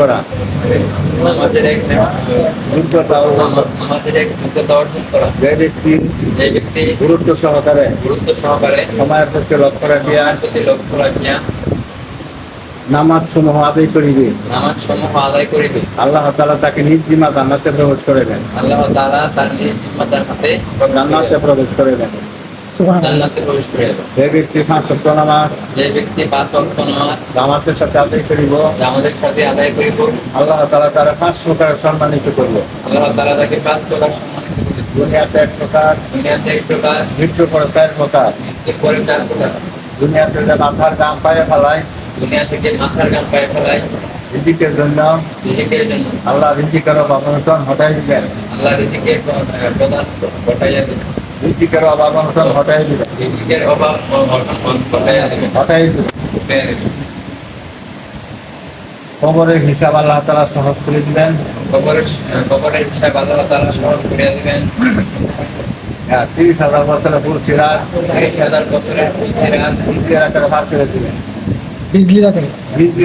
করা নামাজের এক যোগ্যতা নামাজের এক যোগ্যতা অর্জন করা। যে ব্যক্তি যে ব্যক্তি গুরুত্ব সহকারে গুরুত্ব সহকারে সময়ের প্রতি লক্ষ্য রাখিয়া সময়ের প্রতি লক্ষ্য রাখিয়া নামাজ সমূহ আদায় করিবে, নামাজ সমূহ আদায় করিবে, আল্লাহ তাআলা তাকে নিজ জিম্মা জান্নাতে প্রবেশ করিবেন। আল্লাহ তাআলা তার নিজ জিম্মাদার হাতে জান্নাতে প্রবেশ করিবেন। জান্নাতে প্রবেশ করিবে। যে ব্যক্তি 5 ওয়াক্ত নামাজ যে ব্যক্তি 5 ওয়াক্ত নামাজ জামাতের সাথে আদায় করিব, জামাতের সাথে আদায় করিব, আল্লাহ তাআলা তার 5 প্রকার সম্মানিত করবে। আল্লাহ তাআলা তাকে 5 প্রকার সম্মানিত করিবে। দুনিয়াতে 1 প্রকার, দুনিয়াতে 1 প্রকার, মৃত্যুর পরে 4 প্রকার। এরপরে 4 প্রকার। দুনিয়াতে যে মাথার গাম পায়ে ফেলায়, দুনিয়া থেকে মাথার ঘাম পায়ে ফেলায় রিজিকের জন্য রিজিকের জন্য আল্লাহ রিজিকের অভাব-অনটন হটাই দিবেন। আল্লাহ রিজিকের প্রদান ঘটাইয়া দিবেন। রিজিকের অভাব-অনটন হটাই দিবেন। রিজিকের অভাব ও অনটন ঘটাইয়া দিবেন। হটাই দিবেন। ঘটাইয়া দিবেন। কবরের হিসাব আল্লাহ তাআলা সহজ করে দিবেন। কবরের হিসাব আল্লাহ তাআলা সহজ করিয়া দিবেন। 30,000 বছরের ফুলসিরাত 30,000 বছরের ফুলসিরাত হিজরি আকারে ভাগ করে দিবেন। বিজলি রাখে হিজরি